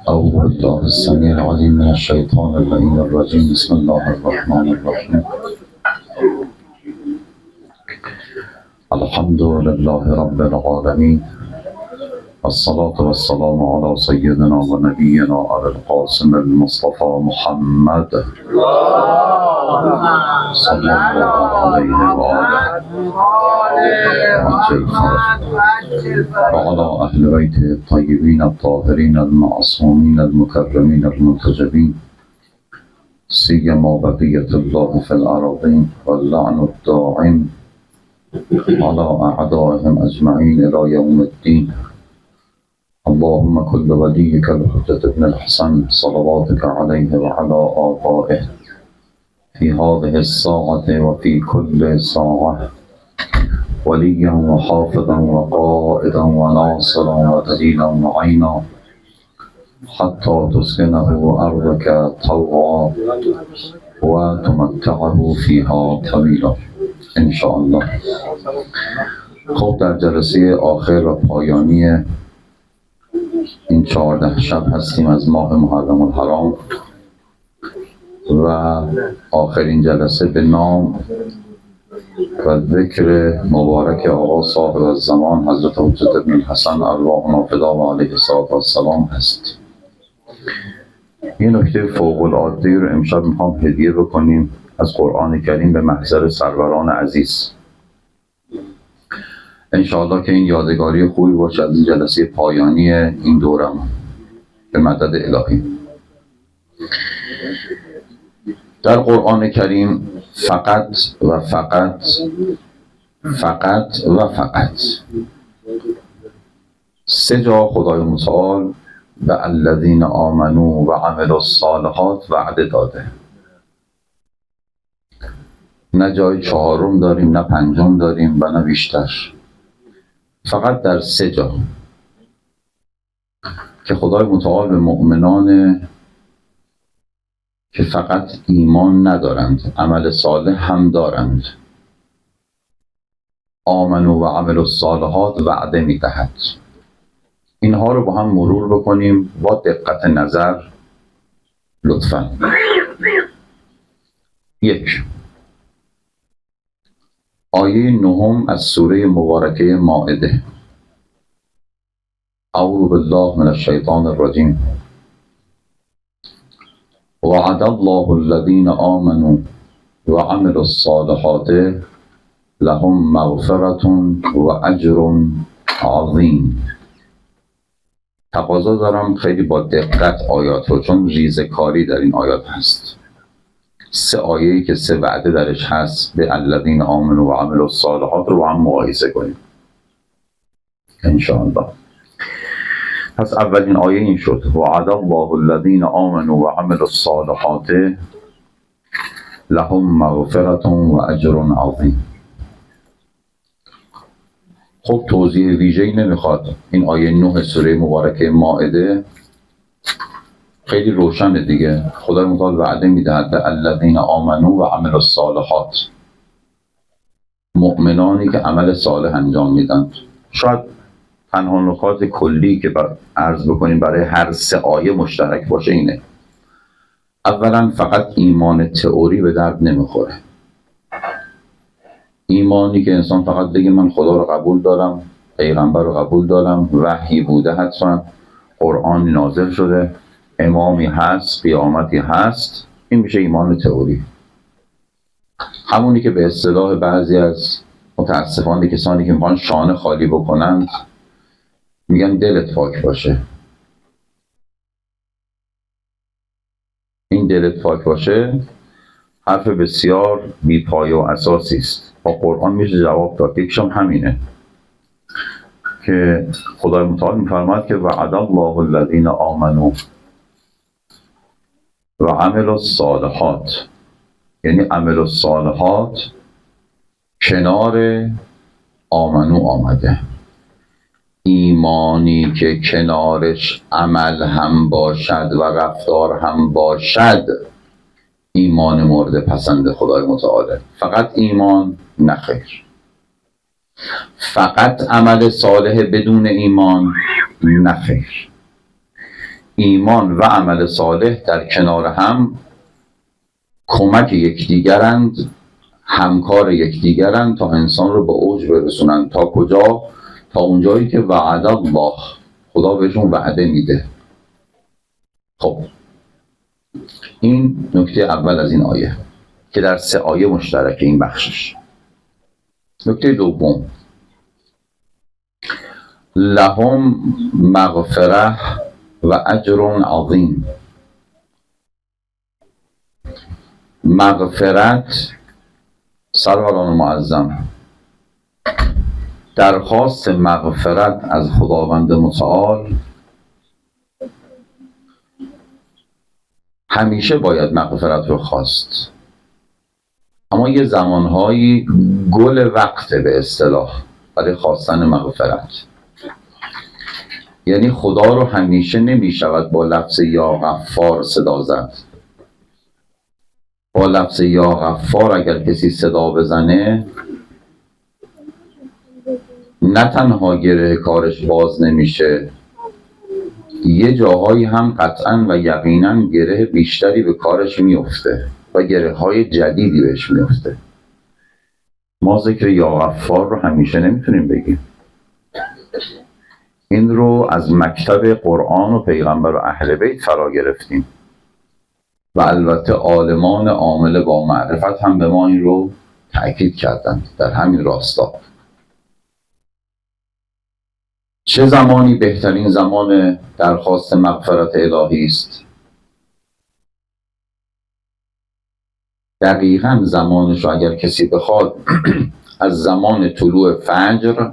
أعوذ بالله السميع العليم من الشيطان اللعين الرجيم. بسم الله الرحمن الرحيم. الحمد لله رب العالمين، الصلاة والسلام على سيدنا ونبينا على القاسم المصطفى محمد صلى الله عليه وآله وعلى أهل بيته الطيبين الطاهرين المعصومين المكرمين المنتجبين، سيما بقية الله في الأراضين، واللعن الداعم على أعدائهم أجمعين إلى يوم الدين. اللهم كل وليك الحجة بن الحسن صلواتك عليه وعلى آبائه في هذه الساعة وفي كل ساعة وليا وحافظا وقائدا وناصرا ودليلا وعينا حتى تسكنه أرضك طوعا وتمتعه فيها طويلا إن شاء الله. خب در جلسه آخر و پایانی این 14 شب هستیم از ماه محرم الحرام و آخرین جلسه به نام و ذکر مبارک آقا صاحب الزمان حضرت حجت بن الحسن ارواحنا فدا و علیه السلام هست. یه نکته فوق العاده رو امشب میخوام هدیه بکنیم از قرآن کریم به محضر سروران عزیز. انشاءالله که این یادگاری خوبی باشه از این جلسه پایانی این دورم به مدد الهی. در قرآن کریم فقط و فقط سه جا خدای متعال به الذین آمنوا و عملوا الصالحات وعده داده. نه جای چهارم داریم، نه پنجم داریم و نه بیشتر. فقط در سه جا که خدای متعال به مؤمنان که فقط ایمان ندارند عمل صالح هم دارند آمنوا و عملوا الصالحات وعده میدهد. اینها رو با هم مرور بکنیم با دقت نظر لطفا. 1. آیه 9 از سوره مبارکه مائده. اعوذ بالله من الشیطان الرجیم. وعد الله الذين آمنوا وعملوا الصالحات لهم مغفرة وأجر عظیم. تقاضا دارم خیلی با دقت آیات رو، چون ریزه‌کاری در این آیات هست. 3 آیه‌ای که 3 وعده درش هست به الذین آمنوا و عملوا الصالحات رو با هم مقایسه کنیم انشاءالله. پس اولین آیه این شد وعد الله الذین آمنوا و عملوا الصالحات لهم مغفرة و اجر عظیم. خب توضیح ویژه‌ای نمیخواد. این آیه 9 سوره مبارکه مائده خیلی روشنه دیگه. خدای متعال وعده میدهد به الذین آمنوا و عملوا الصالحات، مؤمنانی که عمل صالح انجام میدن. شاید تنها نکات کلی که عرض بکنیم برای هر 3 آیه مشترک باشه اینه. اولا فقط ایمان تئوری به درد نمیخوره. ایمانی که انسان فقط بگه من خدا رو قبول دارم، پیغمبر رو قبول دارم، وحی بوده حتما، قرآن نازل شده، امامی هست، قیامتی هست، این میشه ایمان تئوری. همونی که به اصطلاح بعضی از متاسفانه کسانی که میخوان شانه خالی بکنند میگن دلت پاک باشه. این دلت پاک باشه حرف بسیار بی‌پایه و اساسی است. با قرآن میشه جواب داد. یکشون همینه که خدای متعال میفرماید که وعد الله الذین آمنوا و عملوا الصالحات، یعنی عمل الصالحات کنار آمنو آمده. ایمانی که کنارش عمل هم باشد و رفتار هم باشد ایمان مورد پسند خدای متعاله. فقط ایمان نخیر. فقط عمل صالح بدون ایمان نخیر. ایمان و عمل صالح در کنار هم کمک یکدیگرند، همکار یکدیگرند تا انسان رو به اوج برسونن. تا کجا؟ تا اونجایی که وعد الله، خدا بهشون وعده میده. خب این نکته اول از این آیه که در 3 آیه مشترک این بخشش. نکته دوم، لهم مغفره و اجر عظیم. مغفرت، سروران معظم، درخواست مغفرت از خداوند متعال همیشه باید مغفرت رو خواست، اما یه زمانهایی گل وقت به اصطلاح برای خواستن مغفرت. یعنی خدا رو همیشه نمی شود با لفظ یا غفار صدا زد. با لفظ یا غفار اگر کسی صدا بزنه، نه تنها گره کارش باز نمیشه، یه جاهایی هم قطعا و یقینا گره بیشتری به کارش میفته و گره های جدیدی بهش میفته. ما ذکر یا غفار رو همیشه نمیتونیم بگیم. این رو از مکتب قرآن و پیغمبر و اهل بیت فرا گرفتیم و البته عالمان عامل با معرفت هم به ما این رو تأکید کردند در همین راستا. چه زمانی بهترین زمان درخواست مغفرت الهی است؟ دقیقاً زمانش رو اگر کسی بخواد از زمان طلوع فجر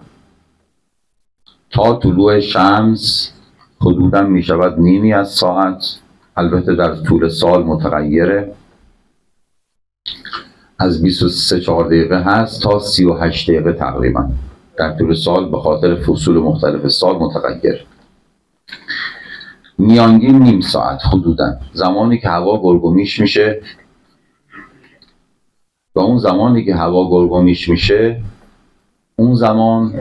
تا طلوع شمس حدوداً می شود نیمی از ساعت، البته در طول سال متغیره، از 23-4 دقیقه هست تا 38 دقیقه تقریباً در طول سال، به خاطر فصول مختلف سال متغیر. میانگین نیم ساعت حدوداً، زمانی که هوا گرگومیش میشه. و اون زمانی که هوا گرگومیش میشه، اون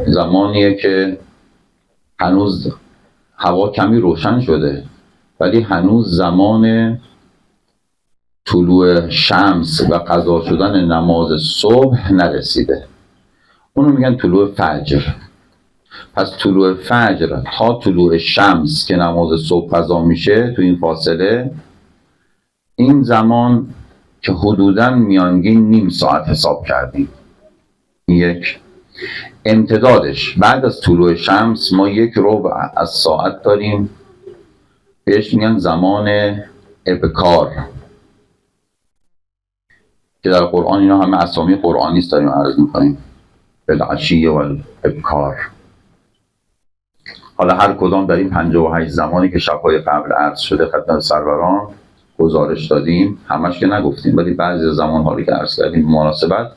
زمانیه که هنوز هوا کمی روشن شده ولی هنوز زمان طلوع شمس و قضا شدن نماز صبح نرسیده. اونو میگن طلوع فجر. پس طلوع فجر تا طلوع شمس که نماز صبح قضا میشه، تو این فاصله، این زمان که حدوداً میانگین نیم ساعت حساب کردیم. یک امتدادش بعد از طلوع شمس ما 1 ربع از ساعت داریم، بهش میگن زمان ابکار، که در قرآن اینا همه اسامی قرآنی است داریم عرض میکنیم، بالعشی و الابکار. حالا هر کدام در این 58 زمانی که شب‌های قبل عرض شده خدمت سروران گزارش دادیم، همش که نگفتیم ولی بعضی زمان‌ها رو که عرض کردیم به مناسبت،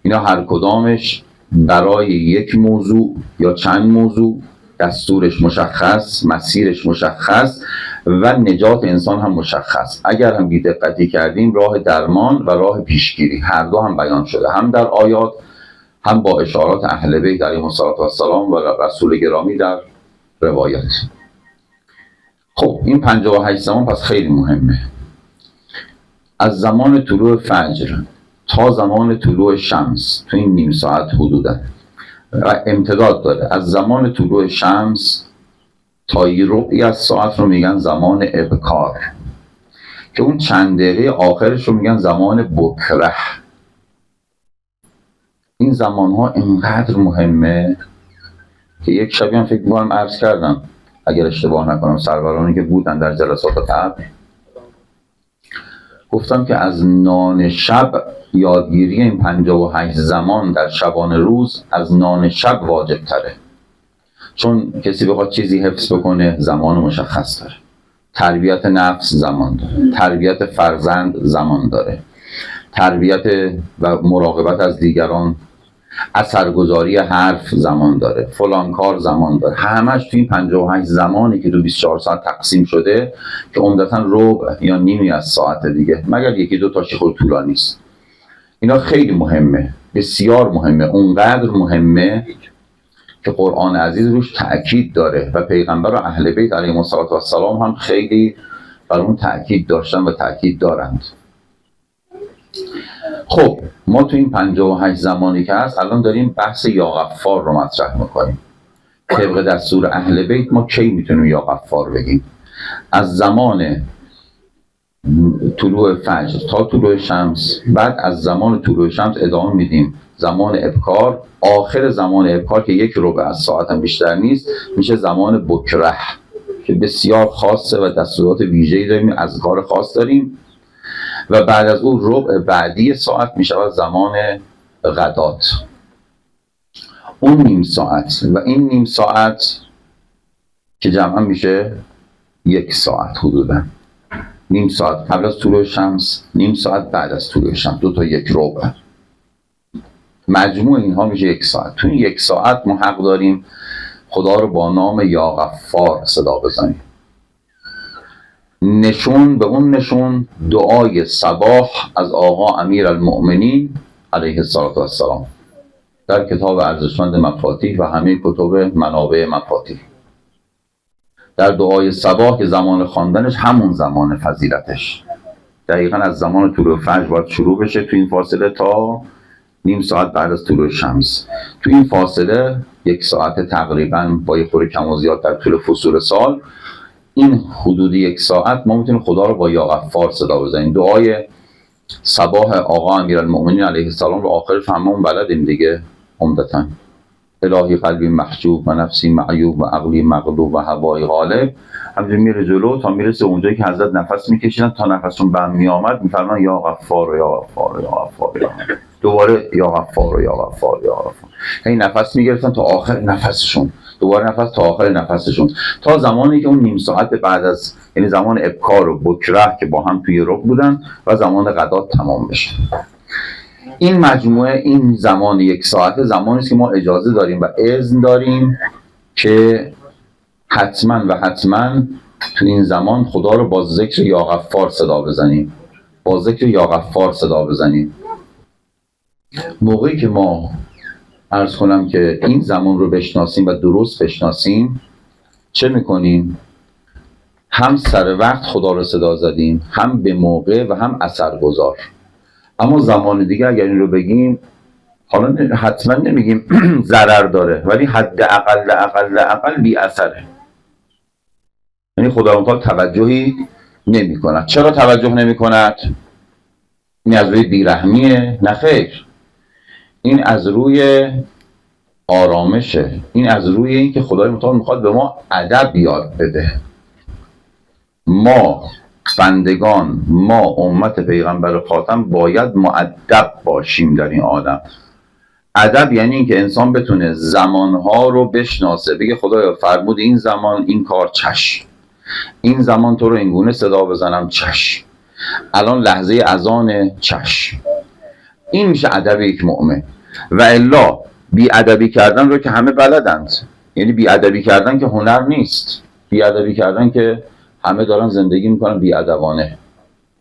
اینا هر کدامش برای یک موضوع یا چند موضوع دستورش مشخص، مسیرش مشخص و نجات انسان هم مشخص. اگر هم بی‌دقتی کردیم راه درمان و راه پیشگیری هر دو هم بیان شده، هم در آیات هم با اشارات اهل بیت علیهم السلام و رسول گرامی در روایت. خب این 58 زمان پس خیلی مهمه. از زمان طلوع فجر تا زمان طلوع شمس تو این نیم ساعت حدودا و امتداد داره. از زمان طلوع شمس تا ربعی از ساعت رو میگن زمان ابکار، که اون چند دقیقه آخرش رو میگن زمان بکره. این زمان ها اینقدر مهمه که یک شبی هم فکر می‌کنم عرض کردم، اگر اشتباه نکنم سرورانی که بودن در جلسات قبل، گفتم که از نان شب یادگیری این 58 زمان در شبانه روز از نان شب واجب تره. چون کسی بخواد چیزی حفظ بکنه زمان مشخص داره، تربیت نفس زمان داره، تربیت فرزند زمان داره، تربیت و مراقبت از دیگران، اثرگذاری حرف زمان داره، فلان کار زمان داره. همش تو این 58 زمانی که تو 24 ساعت تقسیم شده که عمدتاً ربع یا نیمی از ساعت دیگه، مگر یکی دو تاش خود طولانی است. اینا خیلی مهمه، بسیار مهمه، اونقدر مهمه که قرآن عزیز روش تأکید داره و پیغمبر و اهل بیت علیهم السلام هم خیلی بر اون تأکید داشتن و تأکید دارند. خب ما تو این 58 زمانی که هست الان داریم بحث یا غفار رو مطرح میکنیم. طبق دستور اهل بیت ما کی میتونیم یا غفار بگیم؟ از زمان طلوع فجر تا طلوع شمس، بعد از زمان طلوع شمس ادامه میدیم زمان ابکار، آخر زمان ابکار که 1/4 از ساعت هم بیشتر نیست میشه زمان بکره که بسیار خاصه و دستورات ویژه‌ای داریم، اذکار خاص داریم، و بعد از اون ربع بعدی ساعت میشه زمان غدات، اون نیم ساعت، و این نیم ساعت که جمعا میشه 1 ساعت حدودا. نیم ساعت قبل از طلوع شمس، نیم ساعت بعد از طلوع شمس، 2 تا 1/4. مجموع اینها میشه 1 ساعت. تو این 1 ساعت ما حق داریم خدا رو با نام یا غفار صدا بزنیم. نشون به اون نشون دعای صباح از آقا امیرالمؤمنین علیه السلام در کتاب ارزشمند مفاتیح و همه کتب منابع مفاتیح، در دعای صباح که زمان خواندنش همون زمان فضیلتش دقیقا از زمان طلوع فجر باید شروع بشه، تو این فاصله تا نیم ساعت بعد از طلوع شمس. تو این فاصله 1 ساعت تقریبا با یه خورده کم و زیاد در طول فصول سال، این حدود 1 ساعت ما میتونیم خدا رو با یا غفار صدا بزنیم. دعای صباح آقا امیرالمؤمنین علیه السلام رو آخرش هممون بلدیم دیگه عمدتاً. الهی قلبی محجوب و نفسی معیوب و عقلی مغلوب و هوای غالب. همینجور میره جلو تا میرسه اونجایی که حضرت نفس میکشیدن تا نفسشون بند میامد میفرمان یا غفار و یا غفار و یا غفار، دوباره یا غفار و یا غفار یا غفار. این نفس میگرفتن تا آخر نفسشون، دوباره نفس تا آخر نفسشون، تا زمانی که اون نیم ساعت بعد از، یعنی زمان ابکار و بکره که با هم توی رکن بودن و زمان غدات تمام بشه. این مجموعه، این زمان 1 ساعت زمانی است که ما اجازه داریم و اذن داریم که حتما و حتما تو این زمان خدا رو با ذکر یا غفار صدا بزنیم، با ذکر یا غفار صدا بزنیم. موقعی که ما عرض کنم که این زمان رو بشناسیم و درست بشناسیم، چه میکنیم؟ هم سر وقت خدا رو صدا زدیم، هم به موقع و هم اثرگذار. اما زمان دیگه اگر این رو بگیم، حالا حتما نمیگیم ضرر داره، ولی حد اقل بی اثره، یعنی خداوند تعالی توجهی نمی کند. چرا توجه نمی کند؟ این از روی بیرحمیه؟ نه خیر، این از روی آرامشه، این از روی این که خدای متعال میخواد به ما ادب یاد بده. ما بندگان، ما امت پیغمبر خاتم باید مؤدب باشیم در این عالم. ادب یعنی این که انسان بتونه زمانها رو بشناسه، بگه خدایا فرمود این زمان این کار چشم، این زمان تو رو اینگونه صدا بزنم چشم، الان لحظه اذان چشم. این میشه ادب یک مؤمن. و الا بی ادبی کردن رو که همه بلدند، یعنی بی ادبی کردن که هنر نیست، بی ادبی کردن که همه دارن زندگی میکنن بی ادبانه.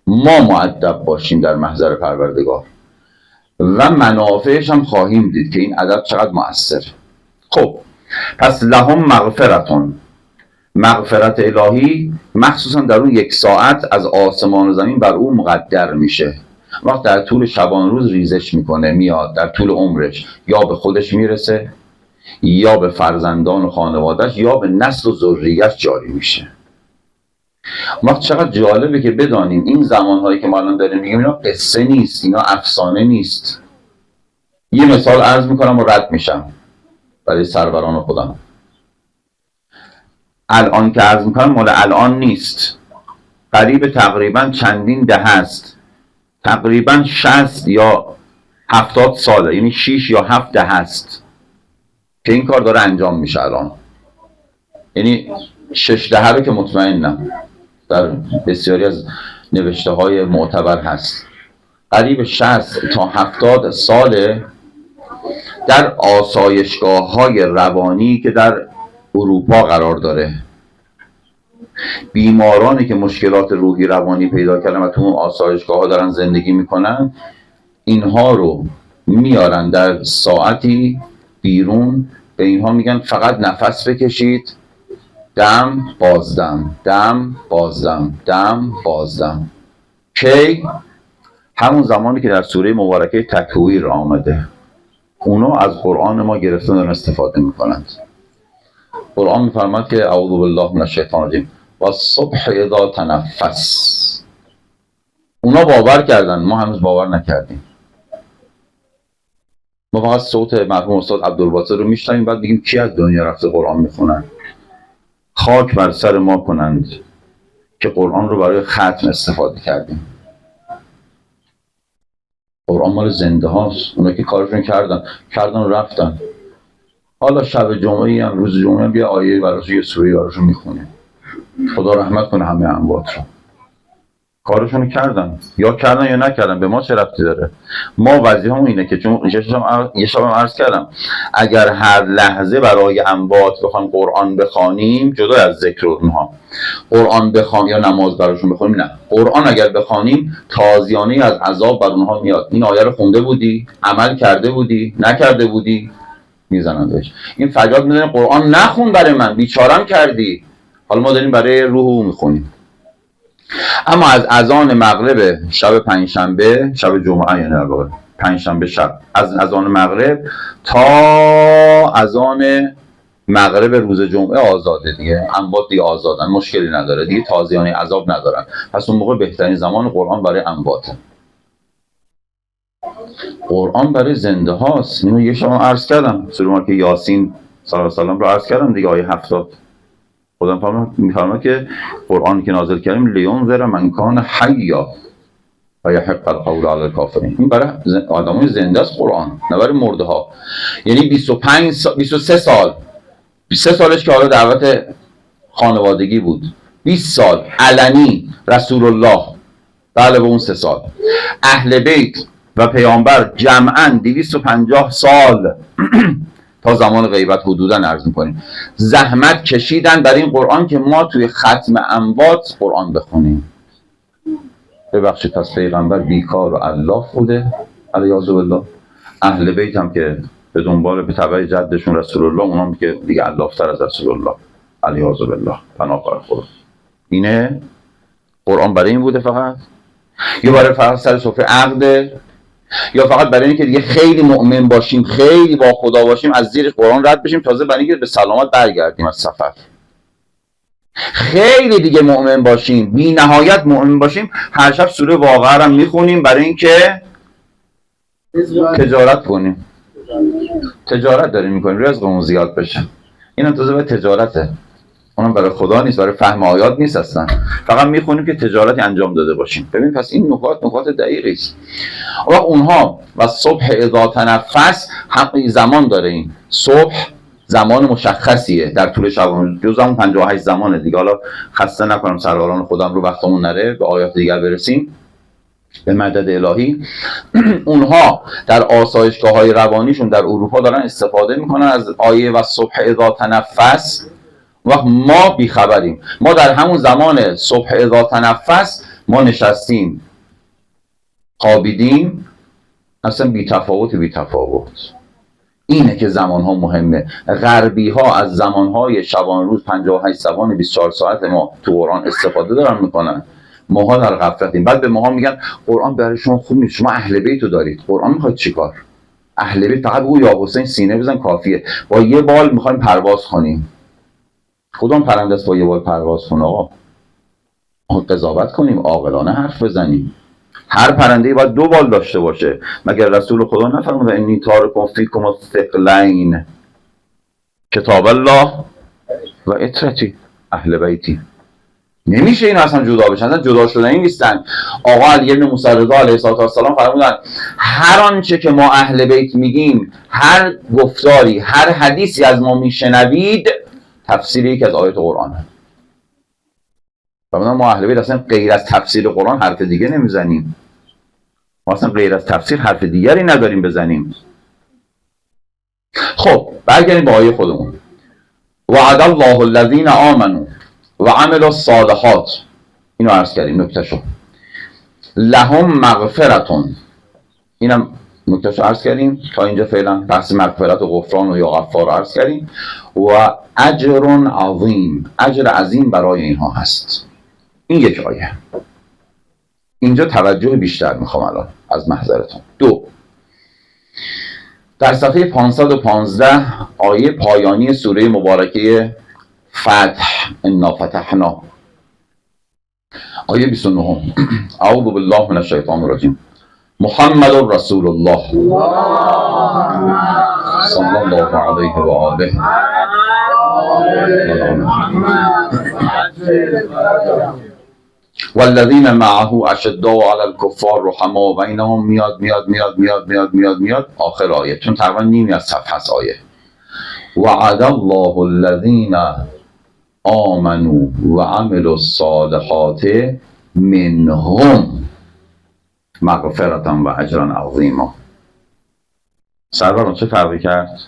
ما مؤدب باشیم در محضر پروردگار و منافعش هم خواهیم دید که این ادب چقدر مؤثر. خب پس لهم مغفرتون، مغفرت الهی مخصوصا در اون 1 ساعت از آسمان و زمین بر او مقدر میشه. وقت در طول شبان روز ریزش میکنه، میاد در طول عمرش یا به خودش میرسه، یا به فرزندان و خانوادهش، یا به نسل و ذریه‌اش جاری میشه. وقت چقدر جالبه که بدانیم این زمانهایی که ما الان داریم میگیم اینا قصه نیست، اینا افسانه نیست. یه مثال عرض میکنم و رد میشم برای سروران خودم. الان که عرض میکنم مال الان نیست، قریب تقریبا چندین دهه است، تقریبا 60 یا 70 ساله، یعنی 6 یا 7 دهه است که این کار داره انجام میشه الان. یعنی 6 دهه رو که مطمئنم در بسیاری از نوشته های معتبر هست. قریب 60 تا 70 ساله در آسایشگاه های روانی که در اروپا قرار داره، بیمارانی که مشکلات روحی روانی پیدا کردن و تو اون آسایشگاه ها دارن زندگی میکنن، اینها رو میارن در ساعتی بیرون به اینها میگن فقط نفس بکشید، دم بازدم، دم بازدم، دم بازدم. کی؟ همون زمانی که در سوره مبارکه تکویر آمده. اونا از قرآن ما گرفتن دارن استفاده میکنند. قرآن میفرماد که اعوذ بالله من الشیطان الرجیم و الصبح اذا تنفس. اونا باور کردن، ما هنوز باور نکردیم. ما فقط صوت مرحوم استاد عبدالباسط رو میشنویم، بعد بگیم کی از دنیا رفته قرآن میخونن. خاک بر سر ما کنند که قرآن رو برای ختم استفاده کردیم. قرآن مال زنده هاست. اونا که کارشون کردن و رفتن. حالا شب جمعه هم روز جمعه هم یه آیه براشون، یه سوره براشون میخونه. خدا رحمت کنه همه اموات رو. کارشون کردن یا نکردن، به ما چه ربطی داره؟ ما وظیفه‌مون اینه که چون یه شبم عرض کردم اگر هر لحظه برای اموات بخوایم قرآن بخوانیم، جدا از ذکر اونها قرآن بخوانیم یا نماز براشون بخونیم، نه، قرآن اگر بخوانیم تازیانه از عذاب بر اونها میاد. این آیه رو خونده بودی، عمل کرده بودی، نکرده بودی، میزنن بهش. این فریاد میزنه قرآن نخون برای من، بیچارم کردی. حالا ما داریم برای روح میخونیم. اما از اذان مغرب شب پنجشنبه، شب جمعه، یعنی در واقع پنجشنبه شب، از اذان مغرب تا اذان مغرب روز جمعه آزاده دیگه. اموات دیگه آزادن، مشکلی نداره دیگه، تازیانه عذاب ندارن. پس اون موقع بهترین زمان قرآن برای امواته. قرآن برای زنده هاست. اینو یه شما عرض کردم، سوره مبارکه یاسین صلی الله علیه و رو عرض کردم دیگه، آیه 70. خدا میفرماید که قرآن که نازل کردیم لینذر من کان حیا و یحق القول علی الکافرین. این برای آدمای زنده است قرآن، نه برای مرده ها. یعنی 23 سال 23 سالش که حالا دعوت خانوادگی بود، 20 سال علنی رسول الله، بله به اون 3 سال. اهل بیت و پیامبر جمعاً 250 سال تا زمان غیبت حدوداً عرض می‌کنیم زحمت کشیدن برای این قرآن که ما توی ختم اموات قرآن بخونیم. ببخشید پس پیغمبر بیکار و الله بوده علیه بالله، اهل بیت هم که به دنبال به تبع جدشون رسول الله، اونام که دیگه الاف‌تر از رسول الله علیه بالله، پناهگاه خدا. اینه قرآن برای این بوده فقط؟ یا برای فقط سر سفره عقده؟ یا فقط برای اینکه دیگه خیلی مؤمن باشیم، خیلی با خدا باشیم، از زیر قرآن رد بشیم، تازه برای اینکه به سلامت برگردیم از سفر؟ خیلی دیگه مؤمن باشیم، بی نهایت مؤمن باشیم، هر شب سوره واقعه هم میخونیم برای اینکه تجارت کنیم. تجارت داریم میکنیم رزقمون زیاد بشه. اینم تازه به تجارته، اونم برای خدا نیست، برای فهم آیات نیست اصلا. فقط میخونیم که تجارتی انجام داده باشیم. ببین پس این نکات دقیقی است. اونها و صبح اذا تنفس حق زمان داره. این صبح زمان مشخصیه در طول شب، جزء 58 زمانه دیگه. حالا خسته نکنم سروران خودم رو، وقتمون نره به آیات دیگر برسیم به مدد الهی. اونها در آسایشگاه‌های روانیشون در اروپا دارن استفاده میکنن از آیه و صبح اذا تنفس. وقت ما بیخبریم. ما در همون زمان صبح اذا تنفس ما نشستیم خوابیدیم، اصلا بی تفاوت. اینه که زمانها مهمه. غربی ها از زمانهای شبان روز 58 زمان 24 ساعت ما تو قرآن استفاده دارن میکنن، ماها در غفلتیم. بعد به ماها میگن قرآن برای شما خوب نیست، شما اهل بیتو دارید، قرآن میخواید چیکار؟ اهل بیت فقط بگو یا حسین سینه بزن کافیه. با یه بال میخوایم پرواز کنیم. کدوم پرنده است با یه بال پرواز کنه؟ آقا قضاوت کنیم، عاقلانه حرف بزنیم. هر پرنده‌ای باید 2 بال داشته باشه. مگر رسول خدا نفرمود انی تارکم فیکم الثقلین کتاب الله و اطرتی اهل بیتی؟ نمیشه این اصلا جدا بشن، اصلا جدا شدنی نیستن. آقا علی بن موسی رضا علیه السلام فرمودن هر آنچه که ما اهل بیت میگیم، هر گفتاری، هر حدیثی از ما میشنوید، تفسیر یک از آیات قرآنه. ما اهل بیت اصلا غیر از تفسیر قرآن حرف دیگه نمیزنیم. ما اصلا غیر از تفسیر حرف دیگری نداریم بزنیم. خب برگردیم به آیه خودمون. وعد الله الذین آمنوا و عملوا الصالحات. اینو عرض کردیم نکتهشو. لهم مغفرتون. اینم نکتهش عرض کردیم تا اینجا فعلا بحث مغفرت و غفران و یا غفار عرض کردیم و اجر عظیم، اجر عظیم برای اینها هست. این یک آیه. اینجا توجه بیشتر میخوام الان از محضرتون. دو، در صفحه 515 آیه پایانی سوره مبارکه فتح، انا فتحنا، آیه 29. اعوذ بالله من الشیطان الرجیم. محمد رسول الله صلی الله علیه و آله والذین معه اشداء علی الکفار رحماء بینهم. میاد آخر آیه، چون تقریبا نیمی از صفحه است آیه. وعد الله الذین آمنوا و عملوا الصالحات منهم مغفرة و اجرا عظیما. سروران چه فرقی کرد؟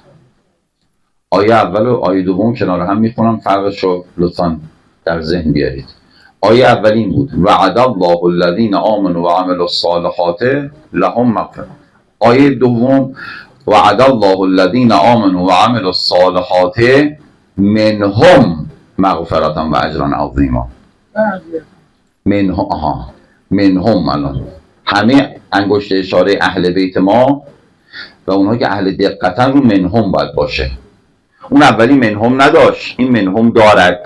آیه اول و آیه دوم کنار هم میخونم، فرقش رو لطفا در ذهن بیارید. آیه اول این بود وعد الله الذین آمنوا و عملوا الصالحات لهم مغفرة. آیه دوم وعد الله الذین آمنوا و عملوا الصالحات منهم مغفرة و اجرا عظیما. منهم الان همه انگشت اشاره اهل بیت ما و اونها که اهل دقتن رو منهم باید باشه. اون اولی منهم نداشت، این منهم دارد.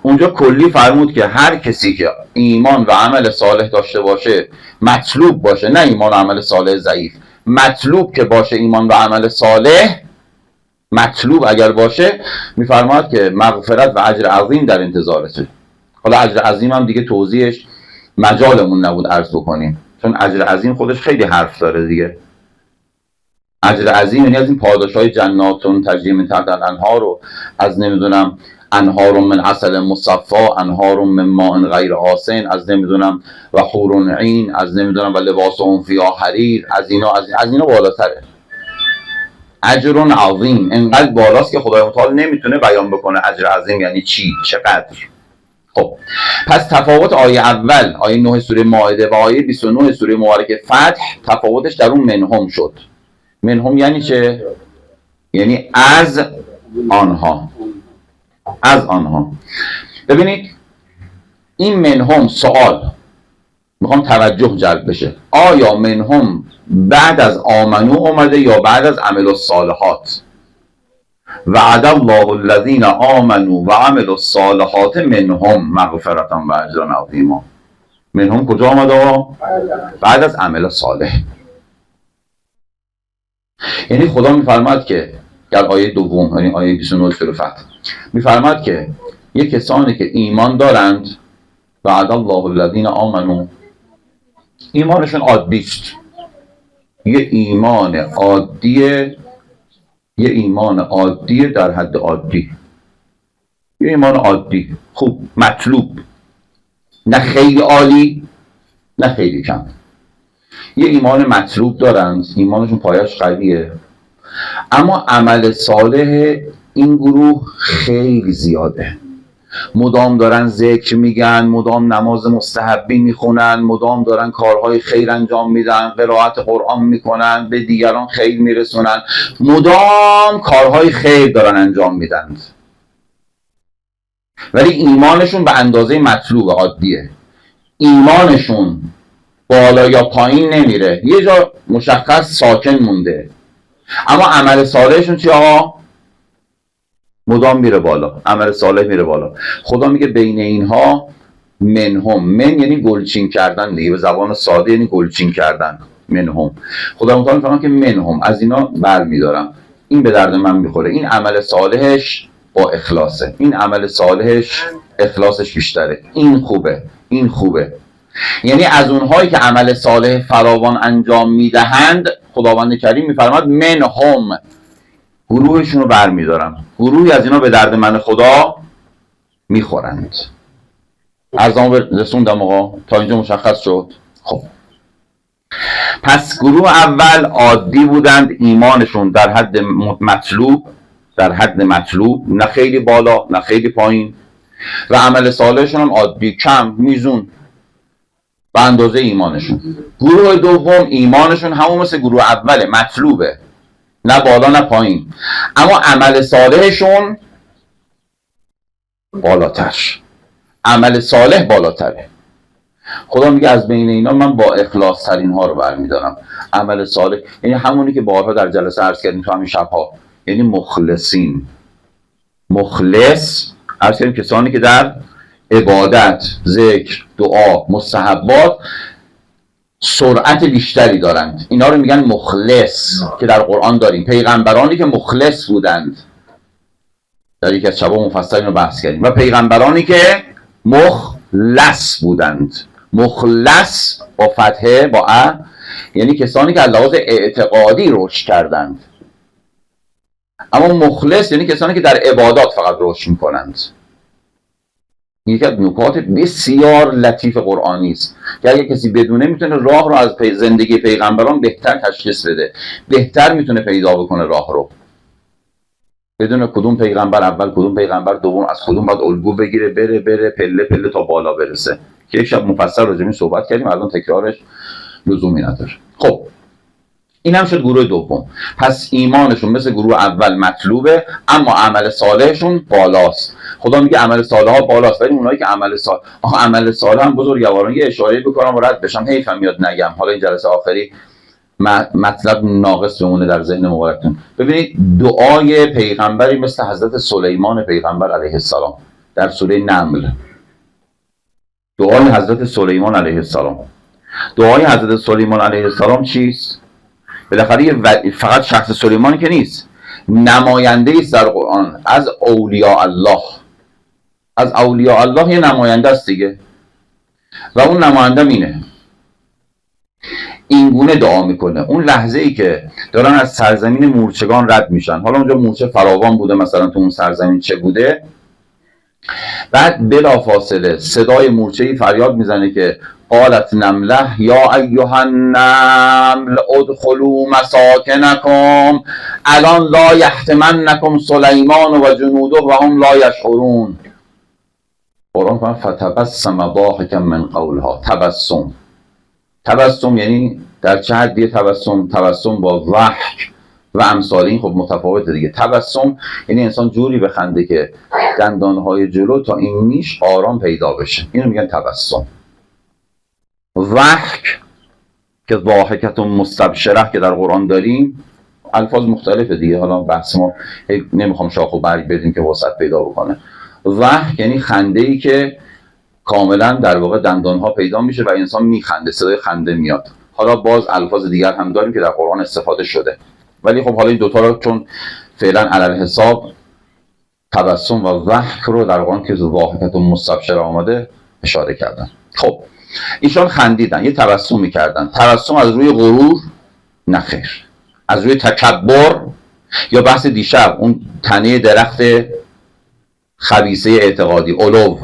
اونجا کلی فرمود که هر کسی که ایمان و عمل صالح داشته باشه، مطلوب باشه، نه ایمان و عمل صالح ضعیف، مطلوب که باشه ایمان و عمل صالح، مطلوب اگر باشه، میفرماد که مغفرت و اجر عظیم در انتظارشه. حالا اجر عظیم هم دیگه توضیحش مجالمون نبود عرض بکنیم، چون اجر عظیم خودش خیلی حرف داره دیگه. اجر عظیم یعنی از این پاداشهای جناتون تجری من تحت الانهار رو، از نمیدونم انهار من عسل مصفا، انهار من ماء غیر آسن، از نمیدونم و حور عین، از نمیدونم و لباسهم فیها حریر، از اینا بالاتره. اجر عظیم انقدر بالاست که خدای متعال نمیتونه بیان بکنه اجر عظیم یعنی چی، چقدر. خب پس تفاوت آیه اول، آیه 9 سوره مائده و آیه 29 سوره مبارکه فتح، تفاوتش در اون منهم شد. منهم یعنی چه؟ یعنی از آنها. از آنها. ببینید این منهم سوال، میخوام توجه جلب بشه، آیا منهم بعد از آمنو اومده یا بعد از عمل الصالحات؟ وعد الله الذین آمنوا و عملوا الصالحات منهم مغفرة و اجرا عظیما. منهم کجا آمده؟ بعد از عمل صالح. یعنی خدا میفرماد که در آیه دوم، یعنی آیه 29 سوره فتح، میفرماد که یک کسانی که ایمان دارند، وعد الله الذین آمنوا، ایمانشون عادی است، یه ایمان عادیه در حد عادی، یه ایمان عادی خوب مطلوب، نه خیلی عالی نه خیلی کم، یه ایمان مطلوب دارند، ایمانشون پایش قویه، اما عمل صالح این گروه خیلی زیاده. مدام دارن ذکر میگن، مدام نماز مستحبی میخونن، مدام دارن کارهای خیر انجام میدن، قرائت قرآن میکنن، به دیگران خیر میرسونن، مدام کارهای خیر دارن انجام میدن، ولی ایمانشون به اندازه مطلوب عادیه. ایمانشون بالا یا پایین نمیره، یه جا مشخص ساکن مونده، اما عمل صالحشون چی آقا؟ مدام میره بالا، عمل صالح میره بالا. خدا میگه بین اینها منهم، من یعنی گلچین کردن دیگه، به زبان ساده یعنی گلچین کردن. منهم، خدا متعال میفرماید که منهم، از اینا برمیدارم، این به درد من میخوره، این عمل صالحش با اخلاصه، این عمل صالحش اخلاصش بیشتره، این خوبه، این خوبه. یعنی از اونهایی که عمل صالح فراوان انجام میدهند، خداوند کریم میفرماد منهم، گروهشون رو برمیدارم، گروهی از اینا به درد من خدا میخورند. ارزام رسوندم آقا، تا اینجا مشخص شد؟ خب پس گروه اول عادی بودند، ایمانشون در حد مطلوب، در حد مطلوب، نه خیلی بالا نه خیلی پایین، و عمل صالحشون هم عادی، کم، میزون. به اندازه ایمانشون. گروه دوم ایمانشون همون مثل گروه اوله، مطلوبه، نه بالا نه پایین، اما عمل صالحشون بالاتر، عمل صالح بالاتره. خدا میگه از بین اینا من با اخلاص ترین ها رو برمیدارم. عمل صالح یعنی همونی که بارها در جلسه عرض کردیم تو همین شبها، یعنی مخلصین. مخلص عرض کردیم کسانی که در عبادت، ذکر، دعا، مستحبات سرعت بیشتری دارند، اینا رو میگن مخلص که در قرآن داریم. پیغمبرانی که مخلص بودند در یکی از شبا مفصل اینو بحث کردیم، و پیغمبرانی که مخلص بودند. مخلص با فتحه با ا یعنی کسانی که از لحاظ اعتقادی رشد کردند، اما مخلص یعنی کسانی که در عبادات فقط رشد میکنند. یکی از نکات بسیار لطیف قرآنی است که اگه کسی بدونه میتونه راه رو از زندگی پیغمبران بهتر تشخیص بده، بهتر میتونه پیدا بکنه راه رو، بدون کدوم پیغمبر اول، کدوم پیغمبر دوم، از کدوم باید الگو بگیره، بره پله پله تا بالا برسه، که یک شب مفصل راجع به این صحبت کردیم، الان تکرارش لزومی نداره. خب این هم شد گروه دوم. پس ایمانشون مثل گروه اول مطلوبه، اما عمل صالحشون بالاست. خدا میگه عمل صالح ها بالاست، ولی اونایی که عمل صالح، عمل صالح هم بزرگواران یه اشاره بکنم و رد بشم، حیفم میاد نگم، حالا این جلسه آخری مطلب ناقص بمونه در ذهن مبارکتون. ببینید دعای پیغمبری مثل حضرت سلیمان پیغمبر علیه السلام در سوره نمل، دعای حضرت سلیمان علیه السلام. دعای حضرت سلیمان علیه السلام چیست؟ بالاخره فقط شخص سلیمان که نیست، نماینده است در قرآن از اولیاء الله. از اولیاء الله یه نماینده است دیگه، و اون نماینده این گونه دعا میکنه. اون لحظه ای که دارن از سرزمین مورچگان رد میشن، حالا اونجا مورچه فراوان بوده مثلا تو اون سرزمین چه بوده، بعد بلافاصله صدای مورچه‌ای فریاد میزنه که قالت نمله یا ایها النمل ادخلوا مساکنکم الان لا یحطمنکم سلیمان و جنوده و هم لا یشعرون. قرآن فرمود فتبسم ضاحکا من قولها. تبسم یعنی در چه حدیه تبسم؟ تبسم با ضحک و امثال این خب متفاوته دیگه. تبسم یعنی انسان جوری بخنده که دندانهای جلو تا این نیش آرام پیدا بشه، اینو میگن تبسم. ضحک که ضاحکت مستبشره که در قرآن داریم، الفاظ مختلفه دیگه، حالا بحث ما نمیخوام شاخ و برگ بدیم که وسعت پیدا بکنه. ضحک یعنی خنده ای که کاملا در واقع دندانها پیدا میشه و انسان میخنده، صدای خنده میاد. حالا باز الفاظ دیگر هم داریم که در قرآن استفاده شده، ولی خب حالا این دوتا رو چون فعلا علل حساب تبسم و ضحک رو در قرآن که ضاحکت مستبشره آمده اشاره کردن. خب ایشان خندیدن، یه تبسمی کردن. تبسم از روی غرور؟ نه خیر، از روی تکبر، یا بحث دیشب اون تنه درخت خبیثه اعتقادی، علو،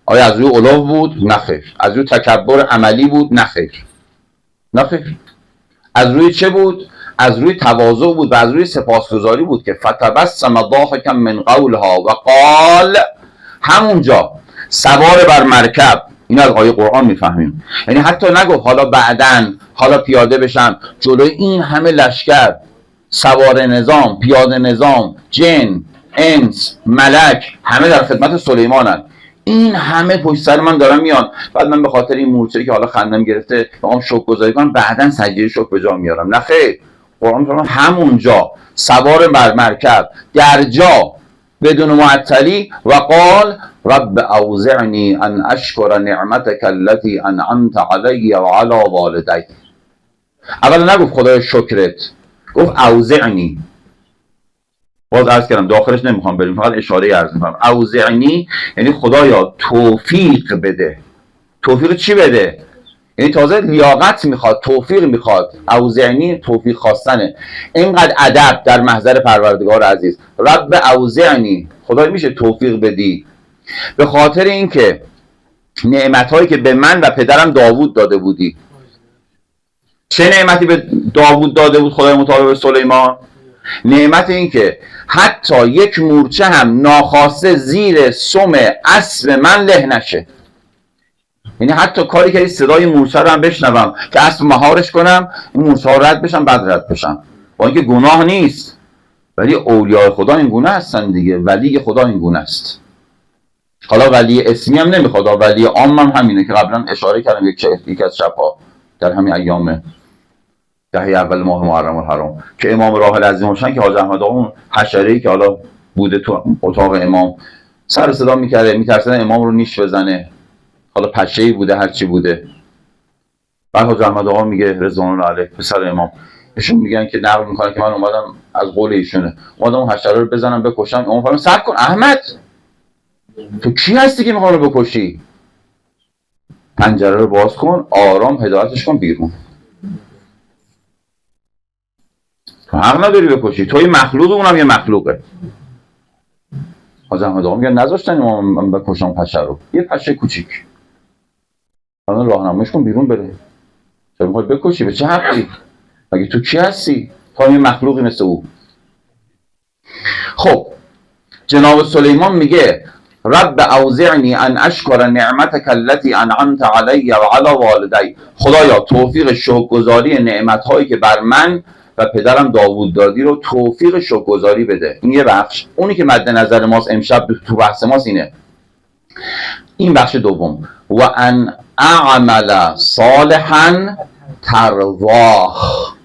آیا از روی علو بود؟ نه خیر. از روی تکبر عملی بود؟ نه خیر. از روی چه بود؟ از روی تواضع بود و از روی سپاسگزاری بود که فتبسم ضاحکا من قولها و قال، همونجا سوار بر مرکب. این از آیه قرآن میفهمیم، یعنی حتی نگفت حالا بعدن، حالا پیاده بشم جلوی این همه لشکر، سوار نظام، پیاده نظام، جن، انس، ملک، همه در خدمت سلیمانن، این همه پشت سر من دارن میان، بعد من به خاطر این مورچه‌ای که حالا خندم گرفته بخوام شکرگزاری کنم، بعدن سجده شکر به جا میارم. نه خیر، قرآن میفرماید همونجا سوار بر مرکب در جا بدون معطلی و قال رب اوزعنی ان اشکر نعمتک التي انعمت علی و علی والدی. اولا نگفت خدای شکرت، گفت اوزعنی. باز عرض کردم داخلش نمیخوام بریم، فقط اشاره عرض میکنم. اوزعنی یعنی خدایا توفیق بده. توفیق چی بده؟ یعنی تازه لیاقت میخواد، توفیق میخواد. اوزعنی توفیق خواستنه. اینقدر ادب در محضر پروردگار عزیز. رب اوزعنی، خدای میشه توفیق بدی به خاطر اینکه نعمتهایی که به من و پدرم داوود داده بودی. چه نعمتی به داوود داده بود خدای متعال به سلیمان؟ نعمت این که حتی یک مورچه هم ناخواسته زیر سم اسب من له نشه. یعنی حتی کاری که صدای موسی رو هم بشنوم که اسب مهارش کنم، این موسی رد بشم بعد رد بشم، با اینکه گناه نیست، ولی اولیاء خدا این گونه هستن دیگه. ولی خدا این گونه است. حالا ولی اسمی هم نمیخواد، ولی عام هم همینه که قبلا اشاره کردم یک از شبها در همین ایام دهه اول ماه محرم الحرام که امام راحل عظیم الشان که حاج احمد آقا اون حشره‌ای که حالا بوده تو اتاق امام سر صدا میکرده، میترسن امام رو نیش بزنه، حالا پشه‌ای بوده هر چی بوده. بعد حاج احمد آقا میگه رضوان الله علیه پسر امام، ایشون میگن که نقل میکنه که من اومدم از قول ایشونه اومدم اون حشره رو بزنم بکشم. امام فرمود صبر کن احمد، تو کی هستی که میخوای رو بکشی؟ پنجره رو باز کن، آرام هدایتش کن بیرون. تو حق نداری بکشی، توی مخلوق، اونم یه مخلوقه. حاج احمد آقا میگن نذاشتن من بکشم پشه رو، یه پشه کوچیک. حالا راهنماییش کن بیرون بره. چرا میخوای بکشی؟ به چه حقی؟ مگه تو کی هستی؟ تو یه مخلوقی مثل او. خب جناب سلیمان میگه رب اوزعنی ان اشکر نعمتک التي انعمت علی و علی والدی. خدایا توفیق شکرگزاری نعمت‌هایی که بر من و پدرم داوود دادی رو توفیق شکرگزاری بده. این یه بخش. اونی که مد نظر ماست امشب تو بحث ماست اینه. این بخش دوم و ان اعمل صالحا ترضاه.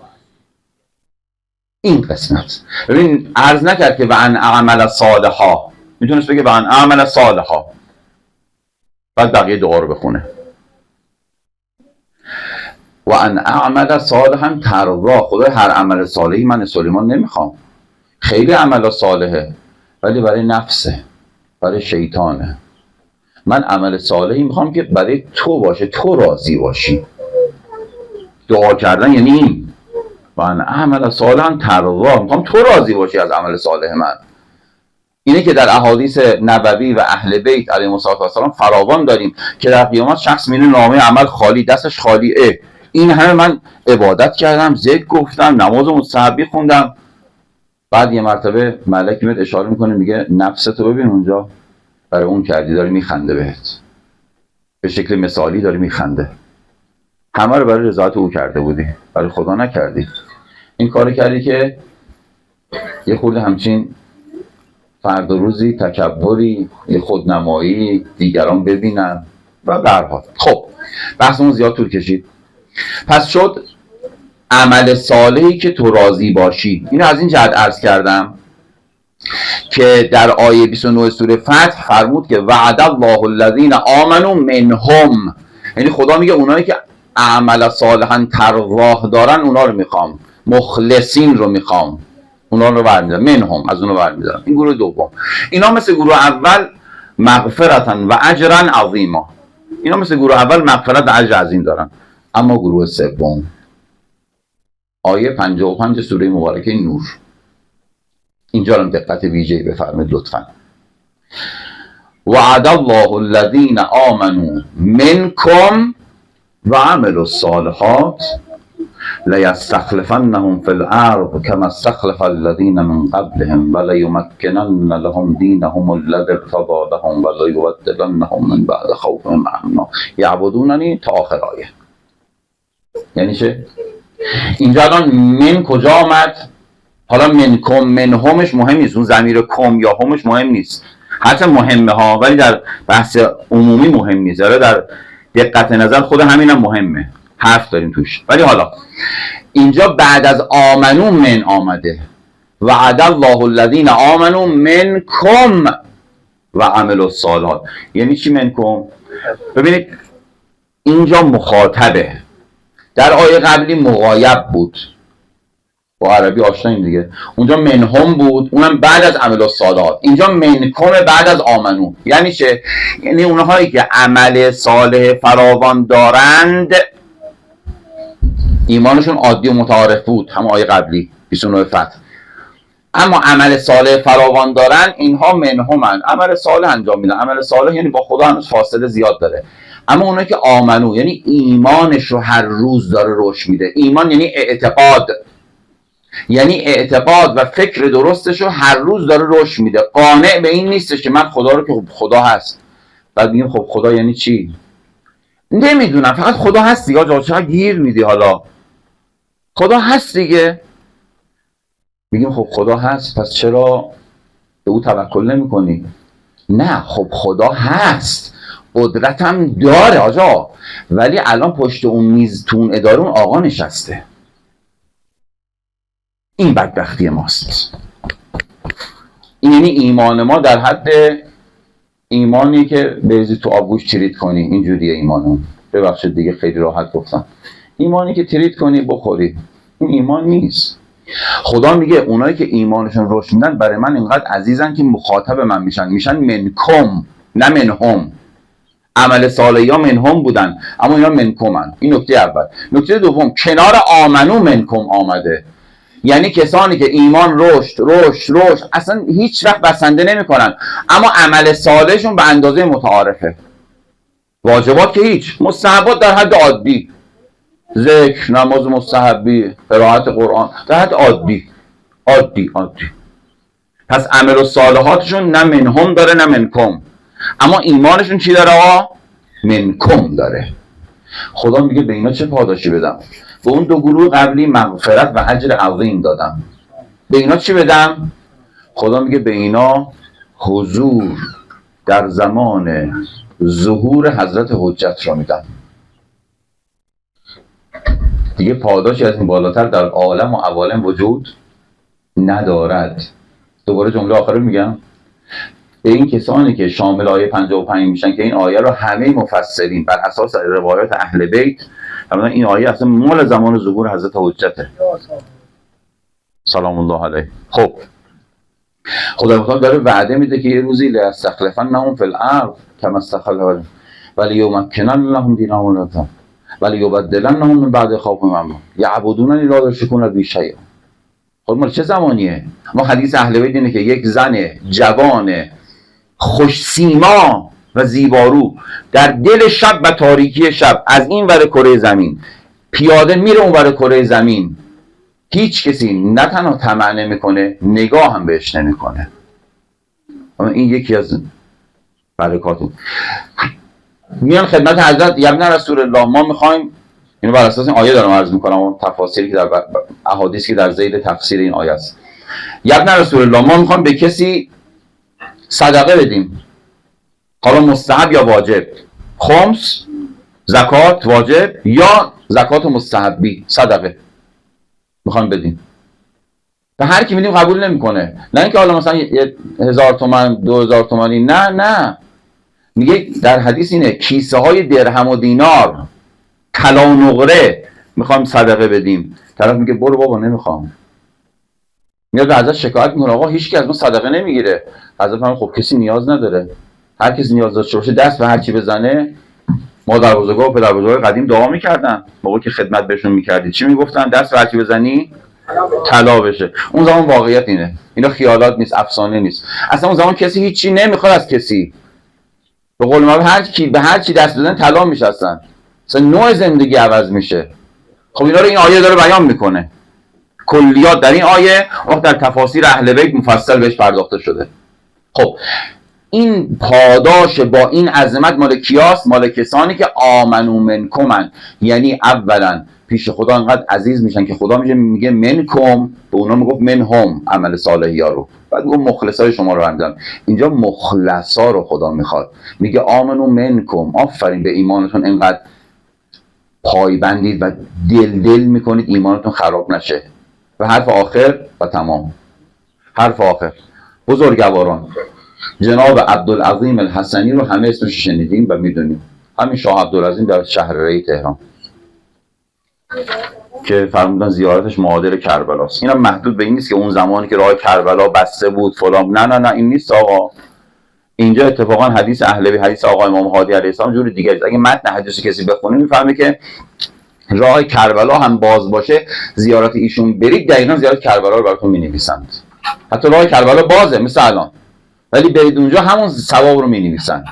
این قسمت ببین عرض نکرد که و ان اعمل صالحا، میتونست بگه و ان اعمل صالحا بعد بقیه دعا رو بخونه. و ان اعمل صالحا ترضاه، خدا هر عمل صالحی من سلیمان نمیخوام. خیلی عمل صالحه ولی برای نفسه، برای شیطانه. من عمل صالحی میخوام که برای تو باشه، تو راضی باشی. دعا کردن یعنی این و ان اعمل صالحا ترضاه، میخوام تو راضی باشی از عمل صالح من. اینه که در احادیث نبوی و اهل بیت علیهم السلام فراوان داریم که در قیامت شخص میره نامه عمل خالی، دستش خالیه. این همه من عبادت کردم، ذکر گفتم، نماز مستحبی خوندم. بعد یه مرتبه ملک میاد اشاره میکنه میگه نفستو ببین اونجا برای اون کردی، داره میخنده بهت، به شکل مثالی داره میخنده. همه رو برای رضایت او کرده بودی، برای خدا نکردی. این کار کردی که یه خورده همچین فردا روزی تکبری، یه خودنمایی، دیگران ببینن و برها. خب بحثمون زیاد طول کشید. پس شد عمل صالحی که تو راضی باشی. اینو از این جهت عرض کردم که در آیه 29 سوره فتح فرمود که وعد الله الذین آمنوا منهم، یعنی خدا میگه اونایی که عمل صالحا ترضاه دارن اونا رو میخوام، مخلصین رو میخوام، اونا رو برمیدارم، منهم از اونو برمیدارم. این گروه دوم. اینا مثل گروه اول مغفرتن و اجرا عظیما، اینا مثل گروه اول مغفرت و اجر عظیم دارن. اما گروه سوم آیه 55 سوره مبارکه نور، اینجا هم دقت ویژه‌ای بفرمایید لطفا. وعد الله الذین آمنوا منکم و عملوا الصالحات لیستخلفنهم فی الارض کما استخلف الذین من قبلهم ولیمکنن لهم دینهم الذی ارتضی لهم ولیبدلنهم من بعد خوفهم امنا یعبدوننی تا آخر آیه. یعنی چه؟ اینجا الان من کجا آمد؟ حالا منکم منهمش مهم نیست، اون ضمیر کم یا همش مهم نیست، حتی مهمه ها، ولی در بحث عمومی مهم نیست. حالا در دقت نظر خود همینم مهمه، حرف داریم توش. ولی حالا اینجا بعد از آمنو من آمده، وعد الله الذین آمنوا منکم و عملوا الصالحات. یعنی چی منکم؟ ببینید اینجا مخاطبه، در آیه قبلی مغایب بود، با عربی آشناییم دیگه. اونجا منهم بود، اونم بعد از عمل الصالحات. اینجا منکم بعد از آمنو. یعنی چه؟ یعنی اونهایی که عمل صالح فراوان دارند، ایمانشون عادی و متعارف بود، هم آیه قبلی 29 فتح. اما عمل صالح فراوان دارن، اینها منهمن، عمل صالح انجام میدن. عمل صالح یعنی با خدا هنوز فاصله زیاد داره. اما اونایی که آمنو یعنی ایمانش رو هر روز داره رشد میده. ایمان یعنی اعتقاد، یعنی اعتقاد و فکر درستش رو هر روز داره رشد میده. قانع به این نیستش که من خدا رو که خب خدا هست. بعد میگیم خب خدا یعنی چی؟ نمیدونم، فقط خدا هست دیگه. آجا چقدر گیر میدی حالا؟ خدا هست دیگه. میگیم خب خدا هست، پس چرا به او توکل نمی کنی؟ نه خب خدا هست، قدرتم داره آجا، ولی الان پشت اون میز تو اون اداره اون آقا نشسته. این بدبختی ماست. یعنی ایمان ما در حد ایمانی که بریزی تو آبگوش تریت کنی، اینجوریه ایمانم. ببخشید دیگه خیلی راحت گفتم. ایمانی که تریت کنی بخوری، این ایمان نیست. خدا میگه اونایی که ایمانشون رشد میدن برای من اینقدر عزیزن که مخاطب من میشن منکم نه منهم. عمل صالحی ها منهم بودن، اما اینا منکمن. این نکته اول. نکته دوم، کنار آمنو منکم آمده، یعنی کسانی که ایمان رشد اصلا هیچ وقت بسنده نمیکنن، اما عمل صالحشون به اندازه متعارفه. واجبات که هیچ، مستحبات در حد عادی، ذکر، نماز مستحبی، قرائت قرآن در حد عادی. پس عمل و صالحاتشون نه منهم داره نه منکم، اما ایمانشون چی داره آقا؟ منکم داره. خدا میگه به اینا چه پاداشی بدم؟ به اون دو گروه قبلی مغفرت و اجر عظیم دادم. به اینا چی بدم؟ خدا میگه به اینا حضور در زمان ظهور حضرت حجت رو میدم. دیگه پاداشی از این بالاتر در عالم و عوالم وجود ندارد. دوباره جمله آخر رو میگم. به این کسانی که شامل آیه 55 میشن که این آیه رو همه مفسرین بر اساس روایات اهل بیت فرمودن این آیه اصلا مال زمان ظهور حضرت حجته سلام الله علیه. خب خدا داره وعده میده که یه روزی لاستخلفنهم فی الارض کما استخلف ولیمکنن لهم دینهم ولیبدلنهم من بعد خوفهم امنا یعبدوننی لا یشرکون بی شیئا. خب مال چه زمانیه؟ ما حدیث اهل بیت اینه که یک زن جوان خوش سیما و زیبارو در دل شب و تاریکی شب از این ور کره زمین پیاده میره اون ور کره زمین، هیچ کسی نه تنها طمع نمیکنه، نگاه هم بهش نمیکنه. این یکی از برکاتون. میان خدمت حضرت ابن رسول الله، ما میخوایم، اینو بر اساس این آیه دارم عرض میکنم و تفاسیری که در احادیثی که در ذیل تفسیر این آیه است. ابن رسول الله، ما میخوایم به کسی صدقه بدیم، حالا مستحب یا واجب، خمس زکات واجب یا زکات مستحبی صدقه میخوایم بدیم. به هر کی میدیم قبول نمیکنه، نه اینکه حالا مثلا 1000 تومان 2000 تومانی، نه میگه در حدیث اینه کیسه های درهم و دینار طلا و نقره میخوایم صدقه بدیم. طرف میگه برو بابا نمیخوام. میاد ازش شکایت میکنه آقا هیچ کی از ما صدقه نمیگیره. حضرت فرمود خب کسی نیاز نداره، هر کسی نیاز داشته باشه دست به هر کی بزنه. مادر بزرگا و پدر بزرگا قدیم دعا میکردن موقعی که خدمت بهشون میکردید، چی میگفتن؟ دست به هر کی بزنی طلا بشه. اون زمان واقعیت اینه، اینا خیالات نیست، افسانه نیست. اصلا اون زمان کسی هیچی نمیخواد از کسی. به قول ما هر کی به هر چی دست بزنه طلا میشه، اصلا نوع زندگی عوض میشه. خب اینا رو این آیه داره بیان میکنه، کلیات در این آیه وقت در تفاسیر اهل بیت مفصل بهش پرداخته شده. خب این پاداش با این عظمت مال کیاست؟ مال کسانی که آمنو منکمن، یعنی اولا پیش خدا انقدر عزیز میشن که خدا میگه منکم، به اونا میگفت منهم عمل صالحی ها رو، بعد میگه مخلصای شما رو هم. اینجا مخلصا رو خدا میخواد، میگه آمنو منکم، آفرین به ایمانتون انقدر پایبندید و دل میکنید ایمانتون خراب نشه. و حرف آخر و تمام. حرف آخر، بزرگواران جناب عبدالعظیم الحسنی رو همه اسمش شنیدیم و میدونیم، همین شاه عبدالعظیم در شهر ری تهران که فرمودن زیارتش معادل کربلاست. اینم محدود به این نیست که اون زمانی که راه کربلا بسته بود فلان، نه این نیست آقا. اینجا اتفاقا حدیث اهل بیت، حدیث آقا امام هادی علیه السلام جور دیگه است. اگه متن حدیث کسی بخونه میفهمه که راه کربلا هم باز باشه، زیارت ایشون برید دقیقاً زیارت کربلا رو براتون مینویسند. حتی راه کربلا بازه مثل الان، ولی برید اونجا همون ثواب رو مینویسن.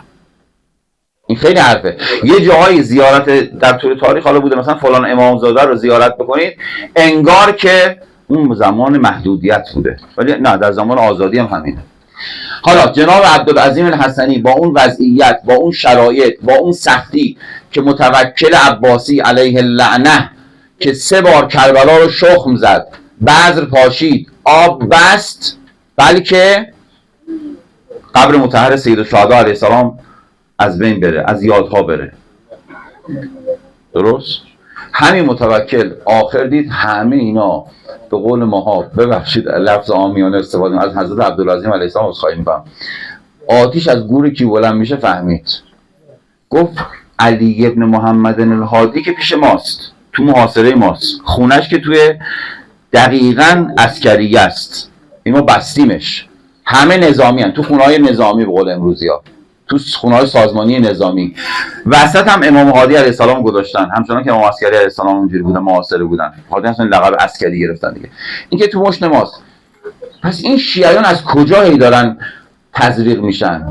این خیلی حرفه. یه جاهای زیارت در طول تاریخ حالا بوده مثلا فلان امامزاده رو زیارت بکنید، انگار که اون زمان محدودیت بوده، ولی نه در زمان آزادی هم همینه. حالا جناب عبدالعظیم الحسنی با اون وضعیت، با اون شرایط، با اون سختی که متوکل عباسی علیه اللعنه که 3 بار کربلا رو شخم زد، بذر پاشید، آب بست، بلکه قبر مطهر سید الشهدا علیه السلام از بین بره، از یادها بره. درست؟ همین متوکل آخر دید همه اینا به قول ماها، ببخشید لفظ عامیانه استفاده از حضرت عبدالعظیم علیه السلام عذرخواهی می‌کنم، آتیش از گور کی بلند میشه فهمید. گفت علی ابن محمد الهادی که پیش ماست، تو محاصره ماست، خونش که توی دقیقاً عسکریه است، ما بستیمش، همه نظامی هن. تو خونه‌های نظامی به قول امروزی ها، تو خونه‌های سازمانی نظامی، وسط هم امام هادی علیه السلام گذاشتن، همچنان که امام عسکری علیه السلام اونجوری بودن، محاصره بودن، هادی اصلا لقب عسکری گرفتن دیگه. این که تو مشت ماست. پس این شیعیان از کجا هی دارن تزریق میشن؟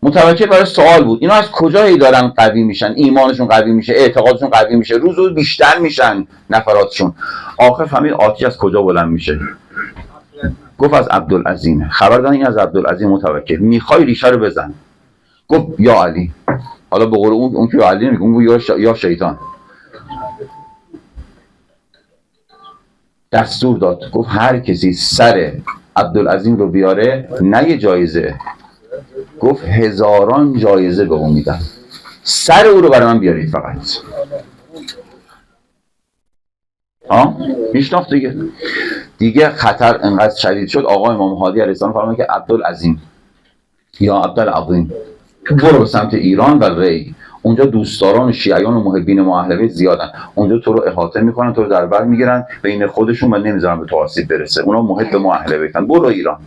متوکل برای سوال بود، اینا از کجا هی دارن قوی میشن، ایمانشون قوی میشه، اعتقادشون قوی میشه، روز روز بیشتر میشن نفراتشون. آخر فهمید آتش از کجا بلند میشه. گفت از عبدالعظیم. خبر دادن این از عبدالعظیم متوکل. میخوای ریشه رو بزن. گفت یا علی. حالا به قول اون که یا علی نمیگه، اون یا شیطان. دستور داد، گفت هر کسی سر عبدالعظیم رو بیاره نه یه جایزه، گفت 1000 جایزه به اون میدن، سر او رو برای من بیارید فقط. میشناخت دیگه خطر انقدر شدید شد، آقا امام هادی علیه السلام فرمود که عبدالعظیم یا عبدالعظیم برو به سمت ایران و ری، اونجا دوستداران و شیعیان و محبین ما اهل بیت زیادن، اونجا تو رو احاطه میکنن، تو رو در بر میگیرن بین خودشون و نمیذارن به تو آسیب برسه، اونا محب ما اهل بیتن، برو ایران،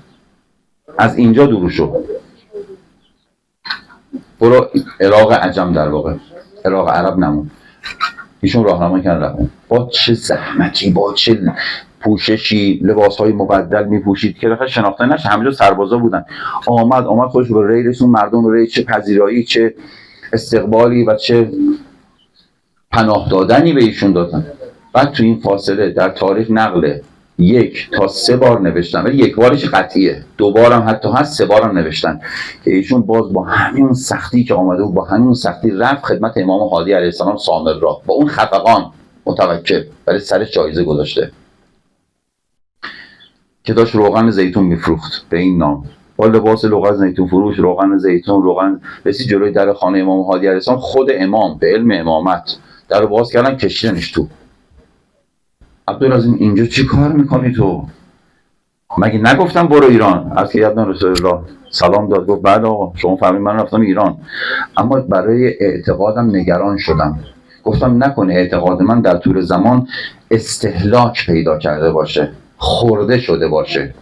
از اینجا دور شو، برو عراق عجم، در واقع عراق عرب نمون. ایشون راهنمایی کردن رفتن، با چه زحمتی، با چه پوششی، لباسهای مبدل میپوشید که رفت شناخته نشه، همه جا سربازا بودن. آمد خودش به ری رسون، مردم به ری چه پذیرایی، چه استقبالی و چه پناه دادنی به ایشون دادن. بعد تو این فاصله در تاریخ نقله 1 تا 3 بار نوشتن، ولی 1 بارش قطعیه، 2 بارم حتی هست، 3 بارم نوشتن که ایشون باز با همین سختی که آمده و با همین سختی رفت خدمت امام هادی علیه السلام سامر را، با اون خفقان متوکل، ولی سرش جایزه گذاشته که داشت روغن زیتون میفروخت به این نام، با لباس روغن زیتون فروش، روغن زیتون، روغن. رسید جلوی در خانه امام هادی علیه السلام، خود امام به علم امامت در رو باز کردن، کشیدنش تو. عبدالعظیم اینجا چی کار میکنی تو؟ مگه نگفتم برو ایران؟ از که یادم رسول الله سلام داد، گفت بعد آقا شما فهمید من رفتم ایران، اما برای اعتقادم نگران شدم، گفتم نکنه اعتقاد من در طول زمان استهلاک پیدا کرده باشه، خورده شده باشه.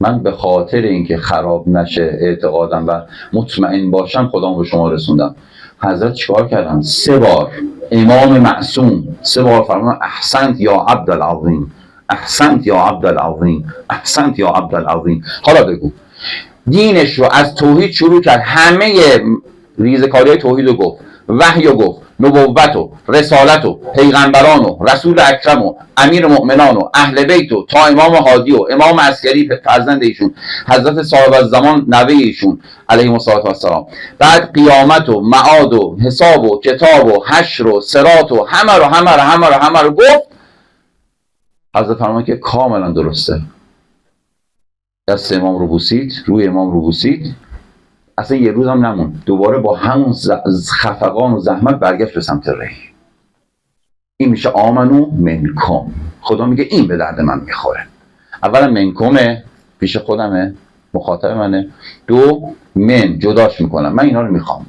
من به خاطر اینکه خراب نشه اعتقادم و مطمئن باشم خودم به شما رسوندم. حضرت چیکار کردن؟ 3 بار امام معصوم 3 بار فرمودن احسنت یا عبدالعظیم، احسنت یا عبدالعظیم، احسنت یا عبدالعظیم. حالا بگو دینش رو از توحید شروع کرد، همه ریزکاری‌های توحید رو گفت، وحی رو گفت، نبوت و رسالت و پیغمبران و رسول اکرم و امیر مؤمنان و اهل بیت و تا امام هادی و امام عسکری فرزند ایشون، حضرت صاحب الزمان نوه ایشون علیهم السلام، بعد قیامت و معاد و حساب و کتاب و حشر و صراط و همه رو گفت. حضرت فرمود که کاملا درسته. دست امام رو بوسید، روی امام رو بوسید، اصلا یه روز هم نمون، دوباره با همون خفقان و زحمت برگشت به سمت ری. این میشه آمنو منکم، خدا میگه این به درد من میخوره. اولا منکمه، پیش خودمه، مخاطب منه. 2 من جداش میکنم، من اینا رو میخوام.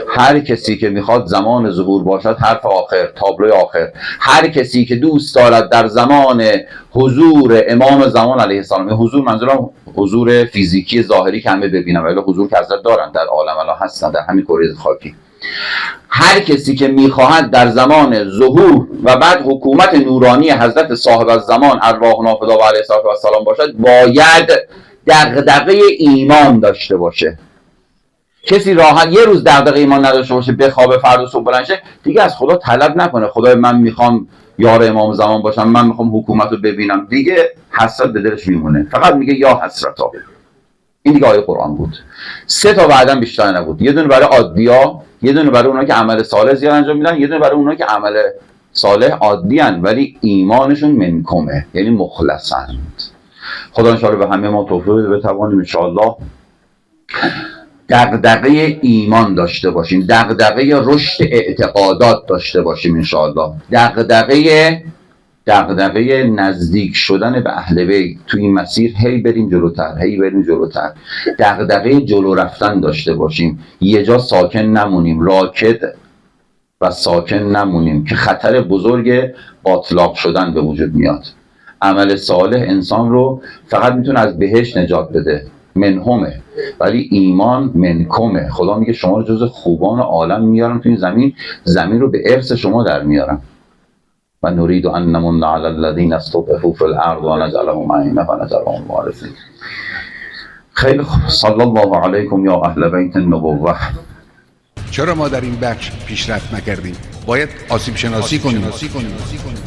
هر کسی که میخواد زمان ظهور باشد، حرف آخر، تابلوی آخر، هر کسی که دوست دارد در زمان حضور امام زمان علیه السلام، حضور منظورم حضور فیزیکی ظاهری که همه ببینم، ولی حضور که حضرت دارن در عالم الان هستن، در همین کره خاکی، هر کسی که میخواهد در زمان ظهور و بعد حکومت نورانی حضرت صاحب الزمان ارواحنا فداء علیه السلام باشد، باید دغدغه ایمان داشته باشه. کسی راحت یه روز دغدغه ایمان نداشته باشه، بخوابه فردا صبح بلند شه، دیگه از خدا طلب نکنه خدای من میخوام یار امام زمان باشم، من میخوام حکومت رو ببینم، دیگه حسرت به دلش میمونه، فقط میگه یا حسرتا. این دیگه آیه قرآن بود. 3 تا بعداً بیشتر نبود. یه دونه برای عادیا، یه دونه برای اونایی که عمل صالح زیاد انجام میدن، یه دونه برای اونایی که عمل صالح عادی ان ولی ایمانشون منکمه، یعنی مخلصند. خدا انشاءالله به همه ما توفیق بده بتوانیم انشاءالله دغدغه ایمان داشته باشیم، دغدغه رشد اعتقادات داشته باشیم انشاءالله، دغدغه نزدیک شدن به اهل بیت توی این مسیر، هی بریم جلوتر، هی بریم جلوتر، دغدغه جلو رفتن داشته باشیم، یه جا ساکن نمونیم، راکد و ساکن نمونیم که خطر بزرگ باطلاق شدن به وجود میاد. عمل صالح انسان رو فقط میتونه از بهشت نجات بده، منهمه، ولی ایمان منکمه. خدا میگه شما رو جز خوبان عالم میارم تو این زمین، زمین رو به ارث شما در میارم. و نريد ان نمن على الذين استضعفوا في الارض ونجعلهم ائمة ونجعلهم الوارثين. خیلی خوب. صلی الله علیکم یا اهل بیت النبوة. چرا ما در این بخش پیشرفت نکردیم؟ باید آسیب شناسی کنیم.